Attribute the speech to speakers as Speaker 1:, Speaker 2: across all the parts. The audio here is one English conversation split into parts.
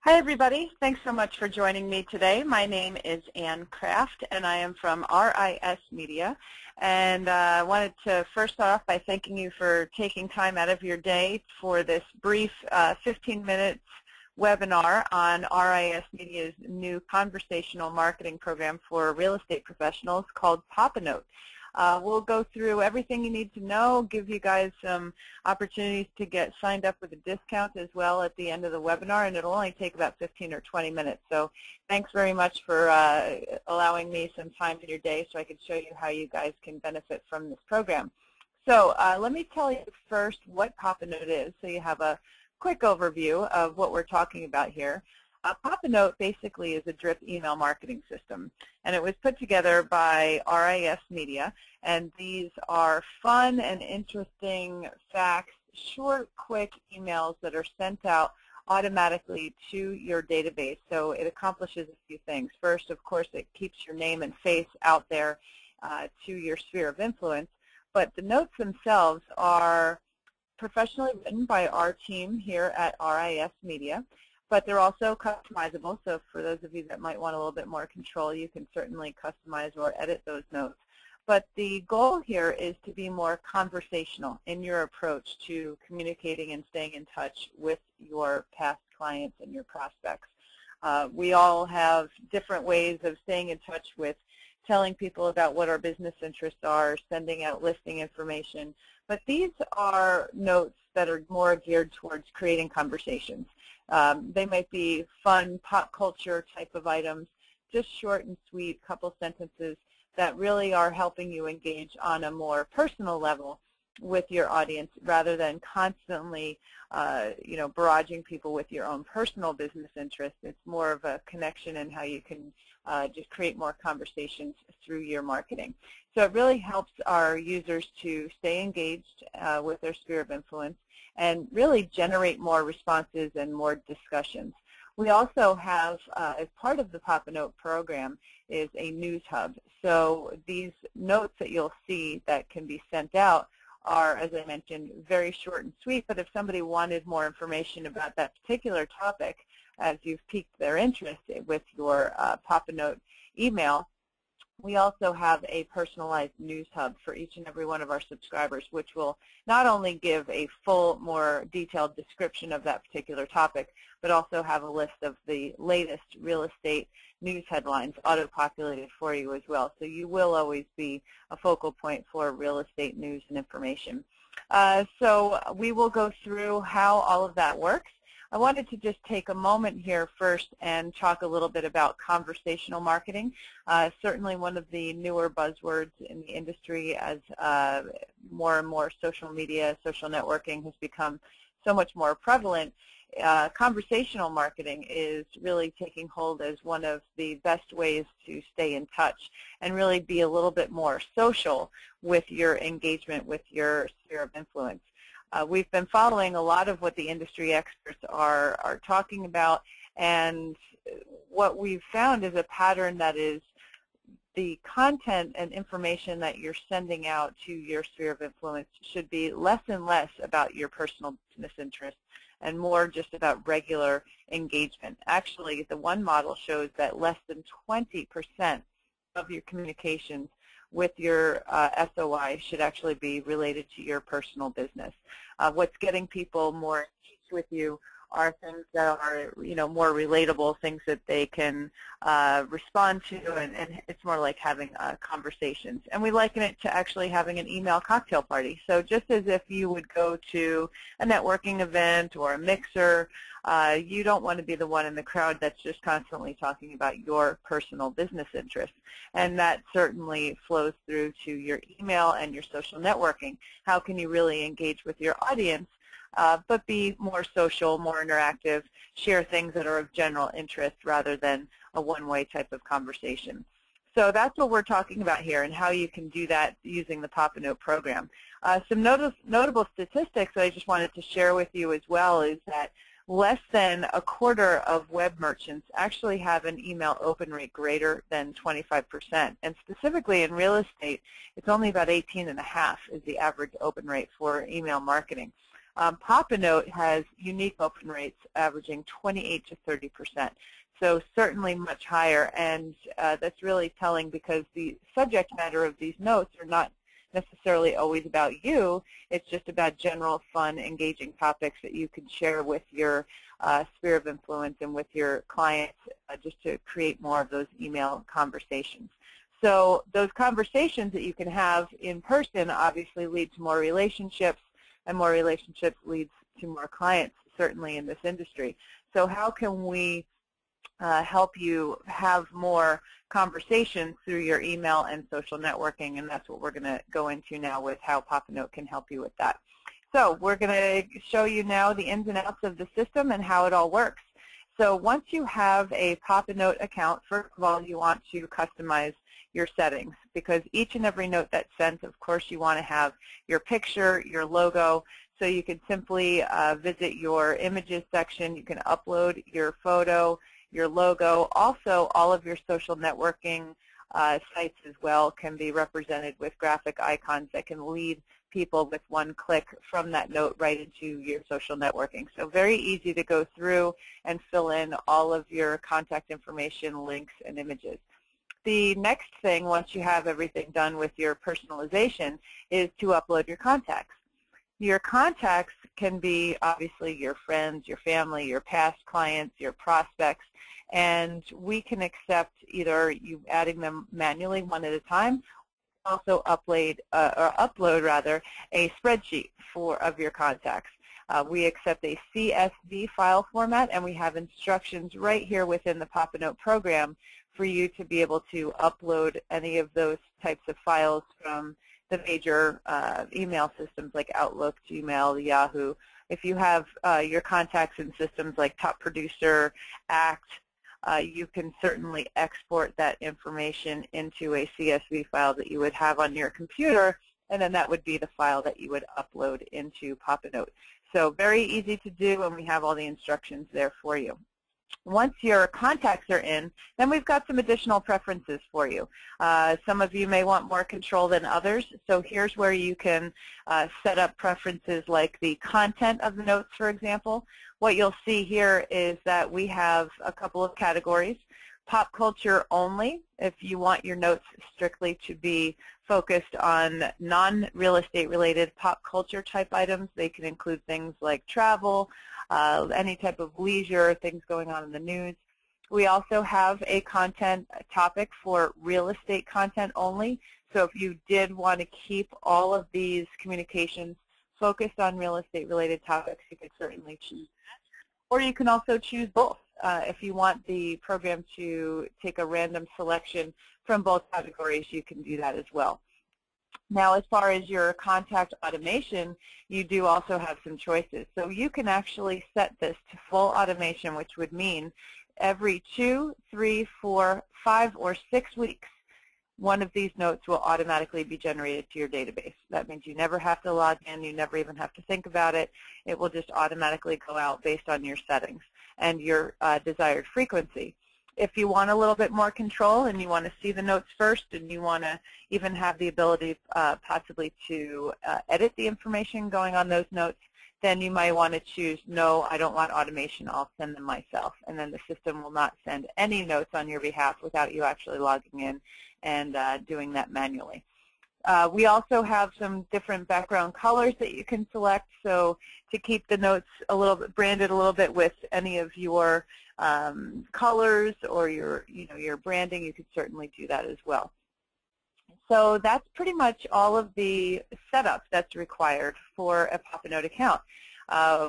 Speaker 1: Hi, everybody. Thanks so much for joining me today. My name is Ann Kraft, and I am from RIS Media. And I wanted to first start off by thanking you for taking time out of your day for this brief 15-minute webinar on RIS Media's new conversational marketing program for real estate professionals called PopaNote. We'll go through everything you need to know, give you guys some opportunities to get signed up with a discount as well at the end of the webinar, and it'll only take about 15 or 20 minutes. So thanks very much for allowing me some time in your day so I could show you how you guys can benefit from this program. So let me tell you first what PopaNote is so you have a quick overview of what we're talking about here. PopaNote basically is a drip email marketing system, and it was put together by RIS Media, and these are fun and interesting facts, short, quick emails that are sent out automatically to your database. So it accomplishes a few things. First, of course, it keeps your name and face out there to your sphere of influence, but the notes themselves are professionally written by our team here at RIS Media. But they're also customizable, so for those of you that might want a little bit more control, you can certainly customize or edit those notes. But the goal here is to be more conversational in your approach to communicating and staying in touch with your past clients and your prospects. We all have different ways of staying in touch with telling people about what our business interests are, sending out listing information. But these are notes that are more geared towards creating conversations. They might be fun, pop culture type of items, just short and sweet, couple sentences that really are helping you engage on a more personal level with your audience rather than constantly, barraging people with your own personal business interests. It's more of a connection in how you can just create more conversations through your marketing. So it really helps our users to stay engaged with their sphere of influence and really generate more responses and more discussions. We also have, as part of the PopaNote program, is a news hub. So these notes that you'll see that can be sent out are, as I mentioned, very short and sweet, but if somebody wanted more information about that particular topic, as you've piqued their interest with your PopaNote email, we also have a personalized news hub for each and every one of our subscribers, which will not only give a full, more detailed description of that particular topic, but also have a list of the latest real estate news headlines auto-populated for you as well. So you will always be a focal point for real estate news and information. So we will go through how all of that works. I wanted to just take a moment here first and talk a little bit about conversational marketing. Certainly one of the newer buzzwords in the industry as more and more social media, social networking has become so much more prevalent. Conversational marketing is really taking hold as one of the best ways to stay in touch and really be a little bit more social with your engagement with your sphere of influence. We've been following a lot of what the industry experts are talking about, and what we've found is a pattern that is the content and information that you're sending out to your sphere of influence should be less and less about your personal business interests and more just about regular engagement. Actually, the one model shows that less than 20% of your communications with your SOI should actually be related to your personal business. What's getting people more engaged with you are things that are, more relatable, things that they can respond to, and it's more like having conversations. And we liken it to actually having an email cocktail party. So just as if you would go to a networking event or a mixer, you don't want to be the one in the crowd that's just constantly talking about your personal business interests. And that certainly flows through to your email and your social networking. How can you really engage with your audience, but be more social, more interactive, share things that are of general interest rather than a one-way type of conversation. So that's what we're talking about here and how you can do that using the PopaNote program. Some notable statistics that I just wanted to share with you as well is that less than a quarter of web merchants actually have an email open rate greater than 25%. And specifically in real estate, it's only about 18.5 is the average open rate for email marketing. PopaNote has unique open rates averaging 28 to 30%. So certainly much higher, and that's really telling because the subject matter of these notes are not necessarily always about you. It's just about general, fun, engaging topics that you can share with your sphere of influence and with your clients just to create more of those email conversations. So those conversations that you can have in person obviously lead to more relationships, and more relationships leads to more clients, certainly in this industry. So how can we help you have more conversations through your email and social networking, and that's what we're going to go into now with how PopaNote can help you with that. So we're going to show you now the ins and outs of the system and how it all works. So once you have a PopaNote account, first of all, you want to customize your settings, because each and every note that's sent, of course, you want to have your picture, your logo. So you can simply visit your images section. You can upload your photo, your logo. Also, all of your social networking sites as well can be represented with graphic icons that can lead people with one click from that note right into your social networking. So very easy to go through and fill in all of your contact information, links, and images. The next thing, once you have everything done with your personalization, is to upload your contacts. Your contacts can be obviously your friends, your family, your past clients, your prospects, and we can accept either you adding them manually one at a time, also upload a spreadsheet of your contacts. We accept a CSV file format, and we have instructions right here within the PopaNote program for you to be able to upload any of those types of files from the major email systems like Outlook, Gmail, Yahoo. If you have your contacts in systems like Top Producer, Act, you can certainly export that information into a CSV file that you would have on your computer, and then that would be the file that you would upload into PopaNote. So very easy to do, and we have all the instructions there for you. Once your contacts are in, then we've got some additional preferences for you. Some of you may want more control than others, so here's where you can set up preferences like the content of the notes, for example. What you'll see here is that we have a couple of categories. Pop culture only, if you want your notes strictly to be focused on non-real estate related pop culture type items. They can include things like travel, any type of leisure, things going on in the news. We also have a content topic for real estate content only. So if you did want to keep all of these communications focused on real estate related topics, you could certainly choose that. Or you can also choose both. If you want the program to take a random selection from both categories, you can do that as well. Now, as far as your contact automation, you do also have some choices. So you can actually set this to full automation, which would mean every 2, 3, 4, 5, or 6 weeks, one of these notes will automatically be generated to your database. That means you never have to log in. You never even have to think about it. It will just automatically go out based on your settings and your desired frequency. If you want a little bit more control and you want to see the notes first and you want to even have the ability possibly to edit the information going on those notes, then you might want to choose, no, I don't want automation, I'll send them myself. And then the system will not send any notes on your behalf without you actually logging in and doing that manually. We also have some different background colors that you can select. So to keep the notes a little bit branded a little bit with any of your colors or your branding, you could certainly do that as well. So that's pretty much all of the setup that's required for a PopaNote account.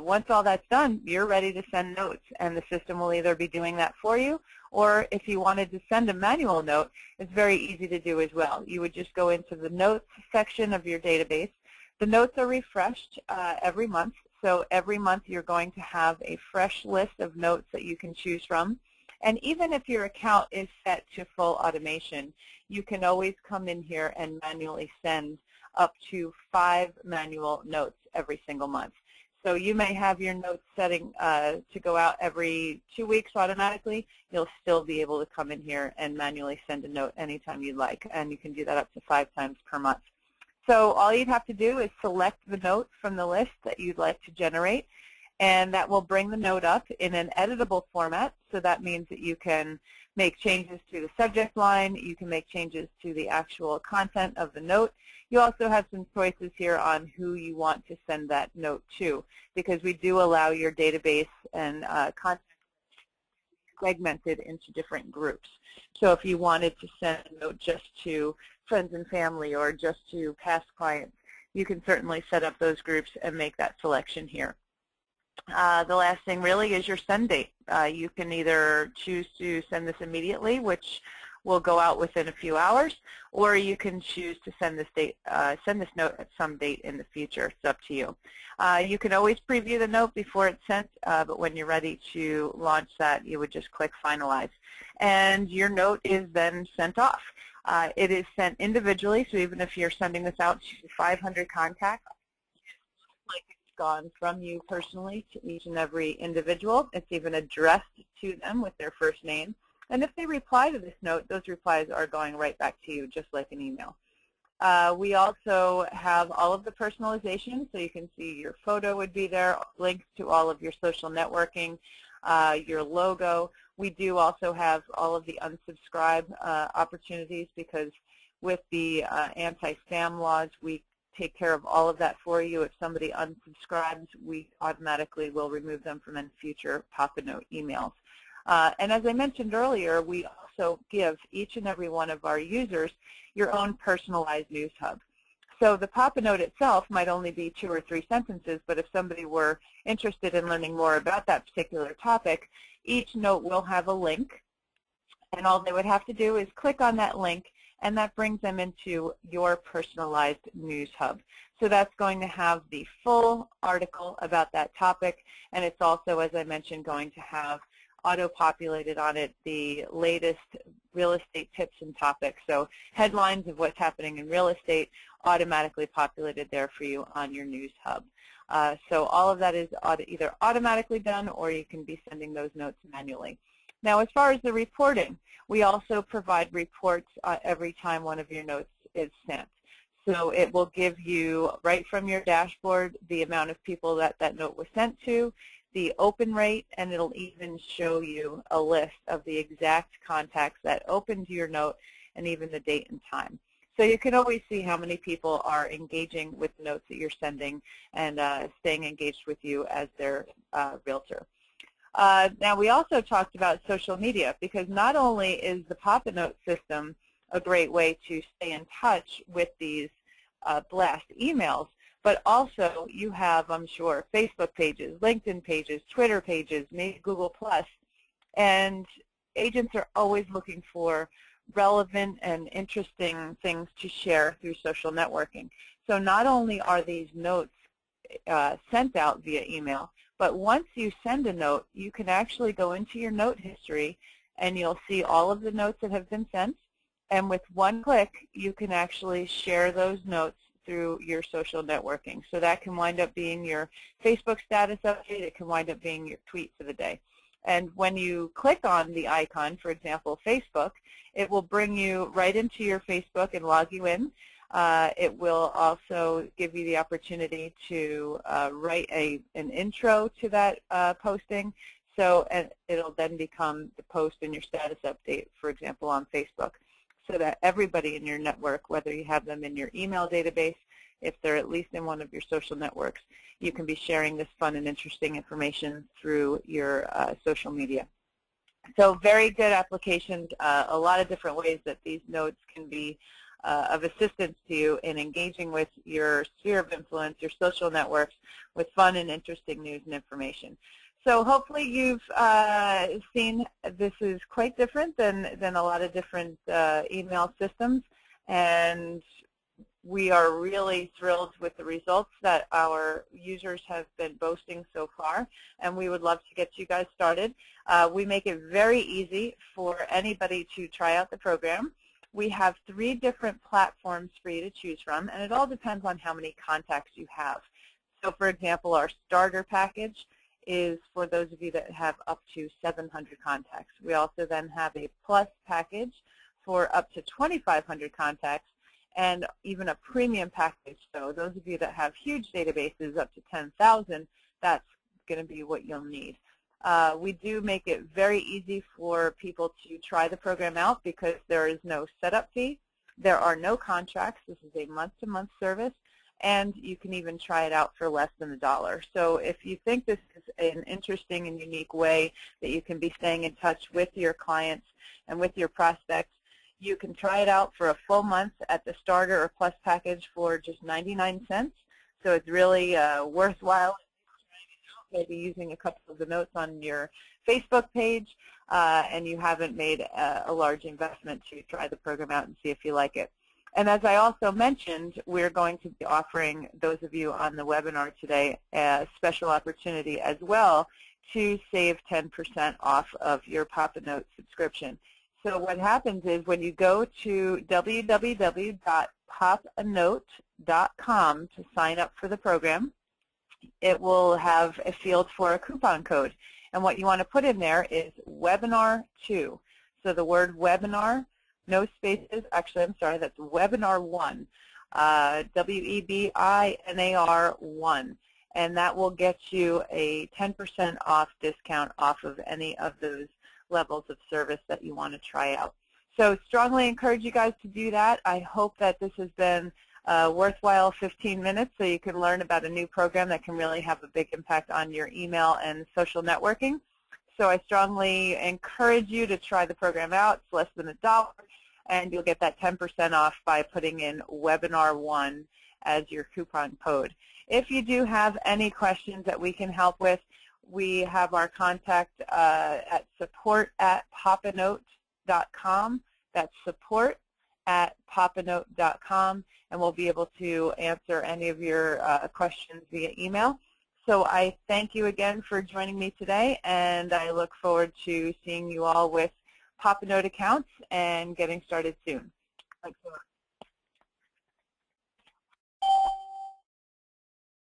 Speaker 1: Once all that's done, you're ready to send notes, and the system will either be doing that for you, or if you wanted to send a manual note, it's very easy to do as well. You would just go into the notes section of your database. The notes are refreshed every month, so every month you're going to have a fresh list of notes that you can choose from. And even if your account is set to full automation, you can always come in here and manually send up to 5 manual notes every single month. So you may have your notes setting to go out every 2 weeks automatically. You'll still be able to come in here and manually send a note anytime you'd like, and you can do that up to 5 times per month. So all you'd have to do is select the note from the list that you'd like to generate, and that will bring the note up in an editable format. So that means that you can make changes to the subject line, you can make changes to the actual content of the note. You also have some choices here on who you want to send that note to, because we do allow your database and content segmented into different groups. So if you wanted to send a note just to friends and family or just to past clients, you can certainly set up those groups and make that selection here. The last thing really is your send date. You can either choose to send this immediately, which will go out within a few hours, or you can choose to send this note at some date in the future. It's up to you. You can always preview the note before it's sent, but when you're ready to launch that, you would just click Finalize. And your note is then sent off. It is sent individually, so even if you're sending this out to 500 contacts, like it's gone from you personally to each and every individual. It's even addressed to them with their first name. And if they reply to this note, those replies are going right back to you, just like an email. We also have all of the personalization, so you can see your photo would be there, links to all of your social networking, your logo. We do also have all of the unsubscribe opportunities, because with the anti-spam laws, we take care of all of that for you. If somebody unsubscribes, we automatically will remove them from any future PopaNote emails. And as I mentioned earlier, we also give each and every one of our users your own personalized news hub. So the PopaNote itself might only be 2 or 3 sentences, but if somebody were interested in learning more about that particular topic, each note will have a link, and all they would have to do is click on that link, and that brings them into your personalized news hub. So that's going to have the full article about that topic, and it's also, as I mentioned, going to have auto-populated on it the latest real estate tips and topics. So headlines of what's happening in real estate automatically populated there for you on your news hub. So all of that is either automatically done, or you can be sending those notes manually. Now, as far as the reporting, we also provide reports every time one of your notes is sent. So it will give you, right from your dashboard, the amount of people that that note was sent to, the open rate, and it'll even show you a list of the exact contacts that opened your note and even the date and time. So you can always see how many people are engaging with the notes that you're sending and staying engaged with you as their realtor. Now, we also talked about social media, because not only is the PopaNote system a great way to stay in touch with these blast emails, but also you have, I'm sure, Facebook pages, LinkedIn pages, Twitter pages, maybe Google+, and agents are always looking for relevant and interesting things to share through social networking. So not only are these notes sent out via email, but once you send a note, you can actually go into your note history and you'll see all of the notes that have been sent. And with one click, you can actually share those notes through your social networking. So that can wind up being your Facebook status update. It can wind up being your tweet for the day. And when you click on the icon, for example, Facebook, it will bring you right into your Facebook and log you in. It will also give you the opportunity to write an intro to that posting. So it'll then become the post in your status update, for example, on Facebook, so that everybody in your network, whether you have them in your email database, if they're at least in one of your social networks, you can be sharing this fun and interesting information through your social media. So very good applications, a lot of different ways that these notes can be of assistance to you in engaging with your sphere of influence, your social networks, with fun and interesting news and information. So hopefully you've seen this is quite different than a lot of different email systems, and we are really thrilled with the results that our users have been boasting so far, and we would love to get you guys started. We make it very easy for anybody to try out the program. We have 3 different platforms for you to choose from, and it all depends on how many contacts you have. So for example, our starter package is for those of you that have up to 700 contacts. We also then have a plus package for up to 2,500 contacts, and even a premium package. So those of you that have huge databases up to 10,000, that's going to be what you'll need. We do make it very easy for people to try the program out because there is no setup fee. There are no contracts. This is a month-to-month service, and you can even try it out for less than $1. So if you think this is an interesting and unique way that you can be staying in touch with your clients and with your prospects, you can try it out for a full month at the starter or plus package for just 99 cents. So it's really worthwhile, maybe using a couple of the notes on your Facebook page, and you haven't made a large investment to try the program out and see if you like it. And as I also mentioned, we're going to be offering those of you on the webinar today a special opportunity as well to save 10% off of your PopaNote subscription. So what happens is when you go to www.popanote.com to sign up for the program, it will have a field for a coupon code. And what you want to put in there is webinar 2. So the word webinar, no spaces. Actually, I'm sorry, that's webinar 1, WEBINAR 1. And that will get you a 10% off discount off of any of those levels of service that you want to try out. So strongly encourage you guys to do that. I hope that this has been worthwhile 15 minutes so you can learn about a new program that can really have a big impact on your email and social networking. So I strongly encourage you to try the program out. It's less than $1, and you'll get that 10% off by putting in webinar 1 as your coupon code. If you do have any questions that we can help with, we have our contact at support@popanote.com. That's support@popanote.com, and we'll be able to answer any of your questions via email. So I thank you again for joining me today, and I look forward to seeing you all with PopaNote accounts and getting started soon. Thanks so much.